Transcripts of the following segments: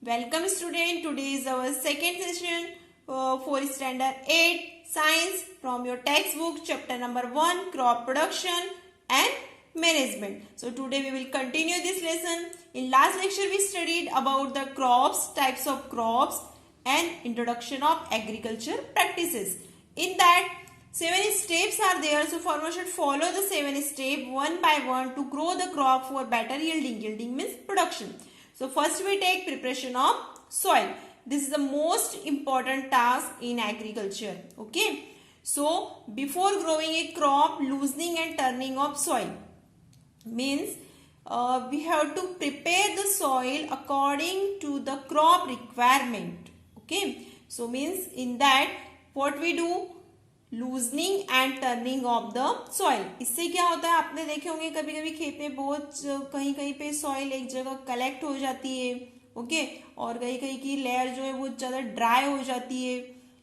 Welcome student. Today is our second session for standard 8 science from your textbook chapter number 1 crop production and management. So today we will continue this lesson. In last lecture we studied about the crops, types of crops and introduction of agriculture practices. In that 7 steps are there. So farmer should follow the 7 steps one by one to grow the crop for better yielding. Yielding means production. So first we take preparation of soil. This is the most important task in agriculture. Okay. So before growing a crop, loosening and turning of soil means we have to prepare the soil according to the crop requirement. Okay. So means in that what we do, loosening and turning of the soil. इससे क्या होता है, आपने देखे होंगे कभी कभी खेत में बहुत कहीं कहीं पे सॉइल एक जगह कलेक्ट हो जाती है. ओके. और कहीं कहीं की लेयर जो है वो ज्यादा ड्राई हो जाती है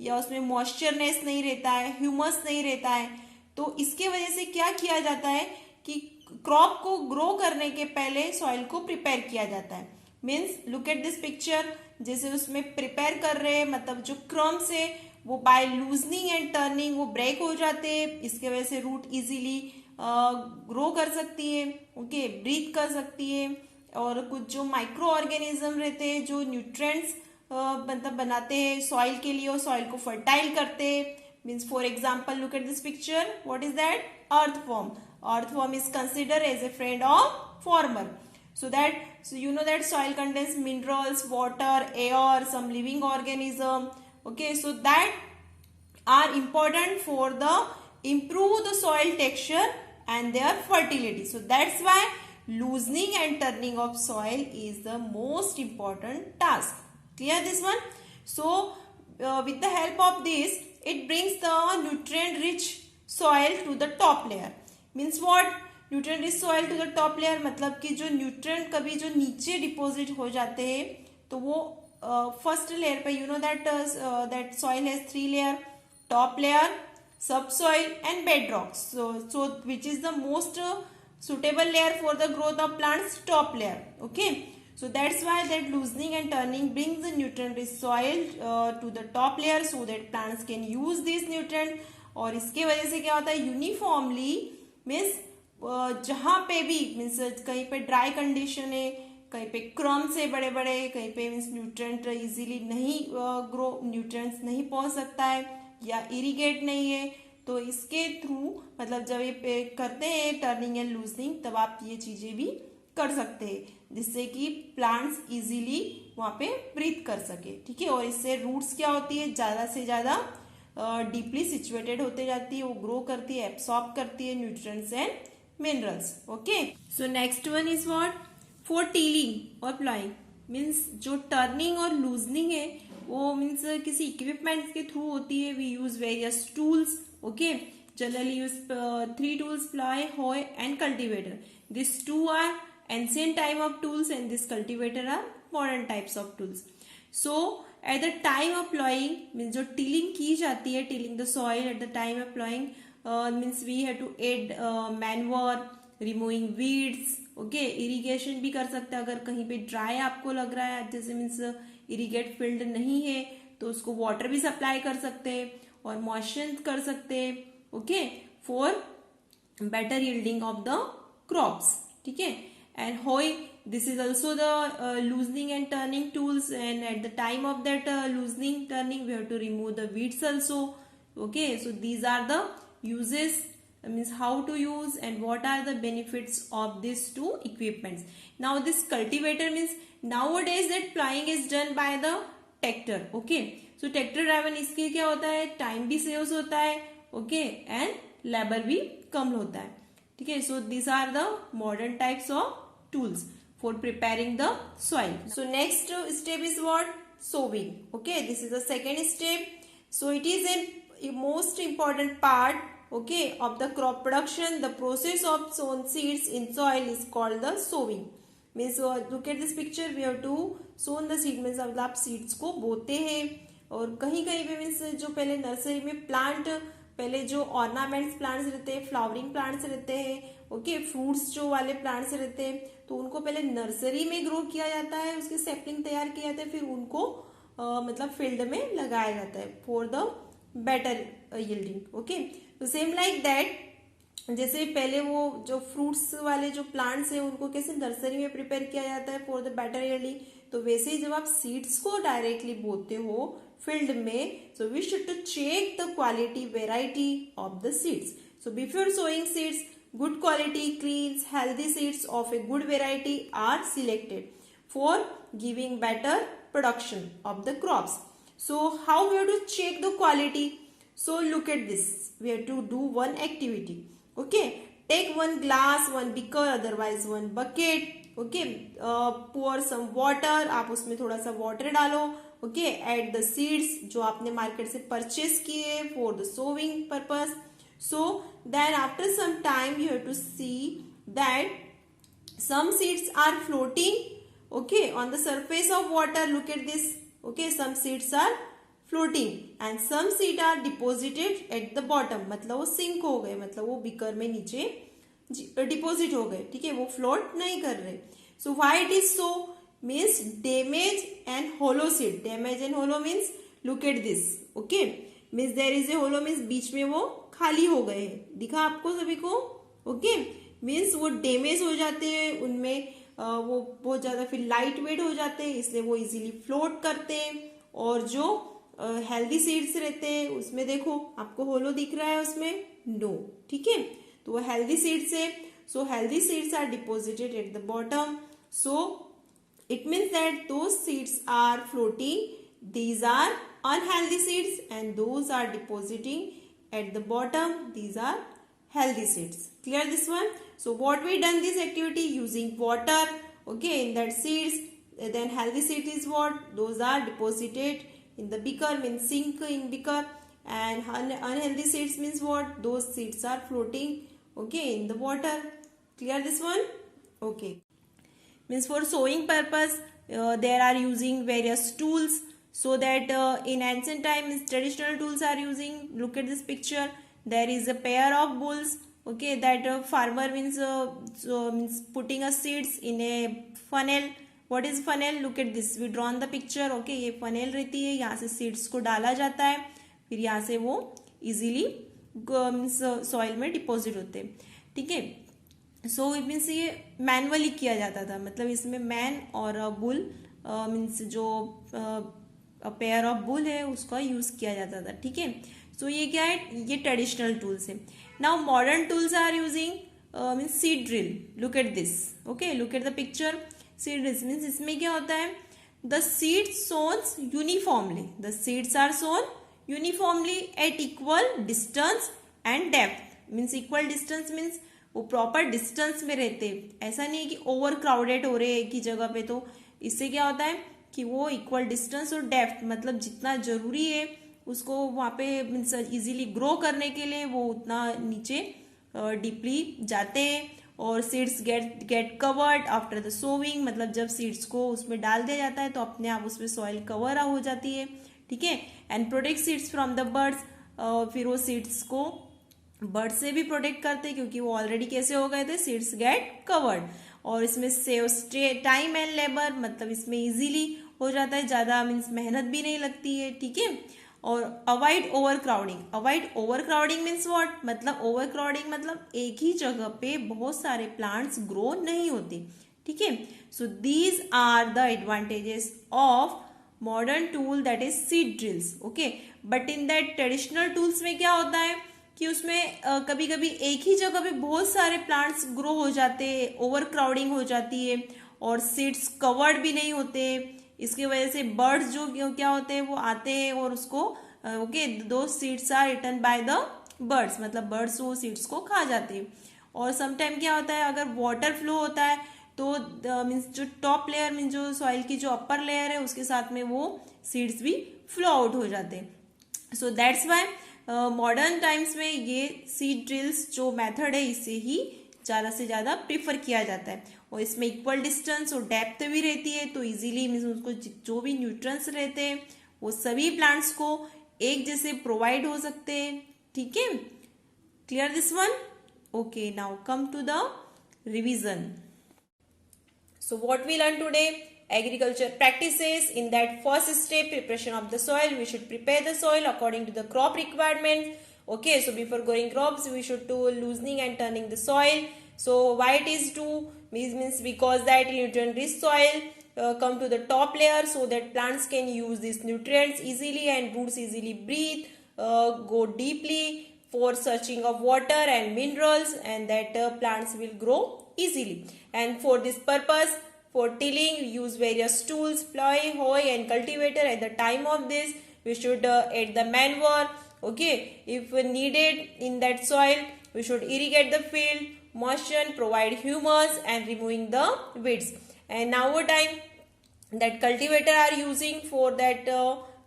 या उसमें मॉइस्चरनेस नहीं रहता है, ह्यूमस नहीं रहता है. तो इसके वजह से क्या किया जाता है कि क्रॉप को ग्रो करने के पहले सॉइल को प्रिपेयर किया जाता है. Means look at this picture. जैसे उसमें प्रिपेयर कर रहे हैं, मतलब जो क्रम्स है वो बाय लूजनिंग एंड टर्निंग वो ब्रेक हो जाते हैं. इसके वजह से रूट इजीली ग्रो कर सकती है. ओके. ब्रीथ कर सकती है. और कुछ जो माइक्रो ऑर्गेनिज्म रहते हैं जो न्यूट्रिएंट्स मतलब बनाते हैं सॉइल के लिए और सॉइल को फर्टाइल करते हैं. Means for example look at this picture. What is that? Earthworm. Earthworm is consider as a friend of farmer. So you know that soil contains minerals, water, air, some living organism. Okay, so that are important for the improve the soil texture and their fertility. So that's why loosening and turning of soil is the most important task. Clear this one? So with the help of this, it brings the nutrient rich soil to the top layer. Means what? Nutrient rich soil to the top layer, मतलब कि जो nutrient कभी जो नीचे deposit हो जाते हैं तो वो फर्स्ट लेयर पे, you know that soil has 3 layer, top layer, subsoil and bedrock. So which is the most suitable layer for the growth of plants? Top layer. Okay. So that's why that loosening and turning brings the nutrient rich soil to the top layer so that plants can use this nutrient. और इसके वजह से क्या होता है, uniformly means जहां पे भी मीन्स कहीं पे ड्राई कंडीशन है, कहीं पे क्रम्स है बड़े बड़े, कहीं पे मीन्स न्यूट्रिएंट इजीली नहीं ग्रो, न्यूट्रिएंट्स नहीं पहुंच सकता है या इरिगेट नहीं है, तो इसके थ्रू मतलब जब ये करते हैं टर्निंग एंड लूजनिंग तब आप ये चीजें भी कर सकते हैं जिससे कि प्लांट्स इजीली वहां पे ब्रीथ कर सके. ठीक है. और इससे रूट्स क्या होती है, ज्यादा से ज्यादा डीपली सिचुएटेड होते जाती है, वो ग्रो करती है, एब्सॉर्ब करती है nutrients and minerals. Okay. So next one is what? For tilling or plowing. Means जो turning और loosening है वो means किसी equipment के through होती है. We use various tools. Okay. Generally use 3 tools: plow, hoe and cultivator. These 2 are ancient time of tools and this cultivator are modern types of tools. So at the time of plowing means जो tilling की जाती है, tilling the soil at the time of plowing means we have to add manure, removing weeds. Okay. Irrigation भी कर सकते हैं अगर कहीं पे ड्राई आपको लग रहा है, जैसे मीन्स इरिगेट फील्ड नहीं है तो उसको वाटर भी सप्लाई कर सकते हैं और मॉइस्चर कर सकते हैं. Okay. For better yielding of the crops. ठीक है. And hoeing, this is also the loosening and turning tools, and at the time of that loosening turning we have to remove the weeds also. Okay. So these are the uses, means how to use and what are the benefits of these 2 equipments. Now this cultivator means nowadays that plowing is done by the tractor. Okay. So tractor driven इसके क्या होता है, time भी saves होता है. Okay. And labour भी कम होता है. ठीक है. So these are the modern types of tools for preparing the soil. So next step is what? Sowing. Okay. This is the second step. So it is a most important part, okay, of the crop production. The process of sown seeds in soil is called the sowing. Means look at this picture. We have to sown the seed means मतलब आप seeds को बोते हैं. और कहीं कहीं पे means जो पहले नर्सरी में प्लांट पहले जो ऑर्नामेंट्स प्लांट्स रहते हैं, फ्लावरिंग प्लांट्स रहते हैं, ओके, फ्रूट्स जो वाले प्लांट्स रहते हैं, तो उनको पहले नर्सरी में ग्रो किया जाता है, उसके सैपलिंग तैयार किया जाता है, फिर उनको मतलब फील्ड में लगाया जाता है for the better yielding. Okay, तो सेम लाइक दैट, जैसे पहले वो जो फ्रूट्स वाले जो प्लांट्स हैं उनको कैसे नर्सरी में प्रिपेयर किया जाता है फॉर द बेटर यील्डिंग, तो वैसे ही जब आप सीड्स को डायरेक्टली बोते हो फील्ड में, so we should to check the quality variety of the seeds. So before sowing seeds, good quality, clean, healthy seeds of a good variety are selected for giving better production of the crops. So how we have to check the quality? So look at this. We have to do one activity. Okay, take one glass, one beaker, otherwise one bucket. Okay, pour some water. आप उसमें थोड़ा सा water डालो. Okay, add the seeds जो आपने market से purchase किए for the sowing purpose. So then after some time you have to see that some seeds are floating, okay, on the surface of water. Look at this. Okay, some seeds are floating and some seeds are deposited at the bottom. मतलब वो sink हो गए, मतलब वो beaker में नीचे deposit हो गए, ठीक है, वो फ्लोट नहीं कर रहे. So why it is so? Means damage and hollow seed. Damage and hollow means look at this. Okay, means there is a hollow means बीच में वो खाली हो गए हैं, दिखा आपको सभी को. ओके, मीन्स वो डैमेज हो जाते हैं, उनमें वो बहुत ज्यादा फिर लाइट वेट हो जाते हैं, इसलिए वो इजीली फ्लोट करते हैं. और जो हेल्दी सीड्स रहते हैं उसमें देखो आपको होलो दिख रहा है, उसमें नो, ठीक है, तो वो हेल्दी सीड्स है. So healthy seeds are deposited at the bottom. So it means that those seeds are floating, these are unhealthy seeds, and those are depositing at the bottom, these are healthy seeds. Clear this one? So what we done this activity using water, okay, in that seeds. Then healthy seed is what? Those are deposited in the beaker, means sink in beaker. And unhealthy seeds means what? Those seeds are floating, okay, in the water. Clear this one? Okay, means for sowing purpose there are using various tools. So that in ancient times traditional tools are using. Look at this picture. There is a pair of bulls. Okay, that farmer means means putting a seeds in a funnel. What is funnel? Look at this. We drawn the picture. Okay, ये funnel रहती है, यहाँ से seeds को डाला जाता है, फिर यहाँ से वो easily means soil में deposit होते हैं, ठीक है. So it means ये manually किया जाता था, मतलब इसमें man और bull means जो पेयर ऑफ बुल है उसका यूज किया जाता था, ठीक है. सो ये क्या है? ये ट्रेडिशनल टूल्स है. Now modern tools are using means seed drill. Look at this. Okay, look at the picture. Seed drill means इसमें क्या होता है? The seeds sowns uniformly. The seeds are sown uniformly at equal distance and depth. Means equal distance means वो proper distance में रहते. ऐसा नहीं है कि ओवर क्राउडेड हो रहे एक ही जगह पे. तो इससे क्या होता है कि वो इक्वल डिस्टेंस और डेप्थ, मतलब जितना जरूरी है उसको वहाँ पे मीन्स इजीली ग्रो करने के लिए वो उतना नीचे डीपली जाते हैं. और seeds get covered after the sowing, मतलब जब सीड्स को उसमें डाल दिया जाता है तो अपने आप उसमें सॉइल कवर हो जाती है, ठीक है. And protect seeds from the birds. फिर वो सीड्स को बर्ड से भी प्रोटेक्ट करते हैं क्योंकि वो ऑलरेडी कैसे हो गए थे, सीड्स गेट कवर्ड. और इसमें सेव टाइम एंड लेबर, मतलब इसमें इजीली हो जाता है, ज्यादा मीन्स मेहनत भी नहीं लगती है, ठीक है. और avoid over crowding. Avoid over crowding means what? मतलब ओवर क्राउडिंग मतलब एक ही जगह पे बहुत सारे प्लांट्स ग्रो नहीं होते, ठीक है. So these are the advantages of modern tool that is seed drills. Okay, but in that traditional tools में क्या होता है कि उसमें कभी कभी एक ही जगह पे बहुत सारे प्लांट्स ग्रो हो जाते हैं, ओवर क्राउडिंग हो जाती है और सीड्स कवर्ड भी नहीं होते. इसकी वजह से बर्ड्स जो क्या होते हैं वो आते हैं और उसको ओके दो seeds are eaten by the birds, मतलब बर्ड्स वो सीड्स को खा जाते हैं. और समटाइम क्या होता है, अगर वाटर फ्लो होता है तो मीन्स जो टॉप लेयर मीन्स जो सॉइल की जो अपर लेयर है उसके साथ में वो सीड्स भी फ्लो आउट हो जाते हैं. So that's why modern times में ये सीड ड्रिल्स जो मेथड है इसे ही ज्यादा से ज्यादा प्रीफर किया जाता है. और इसमें इक्वल डिस्टेंस और डेप्थ भी रहती है, तो इजीली मीन्स उसको जो भी न्यूट्रिएंट्स रहते हैं वो सभी प्लांट्स को एक जैसे प्रोवाइड हो सकते हैं, ठीक है, clear this one? Okay, now come to the revision. So what we learned today? Agriculture practices. In that first step, preparation of the soil, we should prepare the soil according to the crop requirements. Okay, so before growing crops, we should do loosening and turning the soil. So why it is do? Means because that nutrient rich soil come to the top layer, so that plants can use these nutrients easily and roots easily breathe, go deeply for searching of water and minerals, and that plants will grow easily. And for this purpose, for tilling, we use various tools, plow, hoe and cultivator. At the time of this, we should add the manure. Okay, if needed in that soil, we should irrigate the field, moisten, provide humus and removing the weeds. And now over time, that cultivator are using for that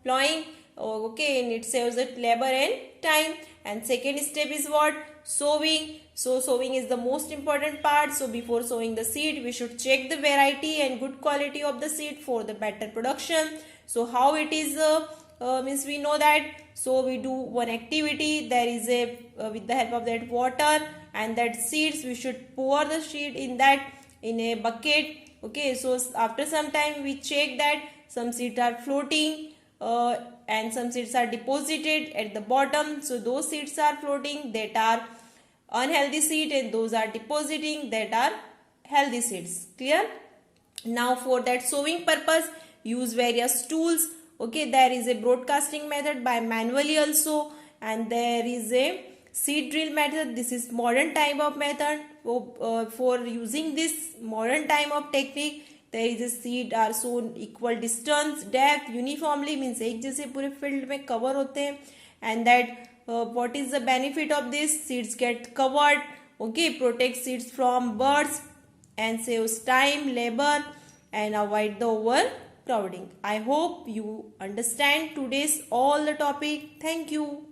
plowing. Okay, and it saves the labor and time. And second step is what? Sowing. So sowing is the most important part. So before sowing the seed, we should check the variety and good quality of the seed for the better production. So how it is means we know that. So we do one activity. There is a with the help of that water and that seeds, we should pour the seed in that in a bucket. Okay, so after some time we check that some seeds are floating and some seeds are deposited at the bottom. So those seeds are floating, that are unhealthy seed, and those are depositing, that are healthy seeds. Clear? Now for that sowing purpose, use various tools. Okay, there is a broadcasting method by manually also, and there is a seed drill method. This is modern type of method. For using this modern type of technique, there is a seed are sown equal distance, depth uniformly, means एक जैसे पूरे field में cover होते हैं. And that what is the benefit of this? Seeds get covered. Okay, protect seeds from birds and saves time, labor and avoid the overcrowding. I hope you understand today's all the topic. Thank you.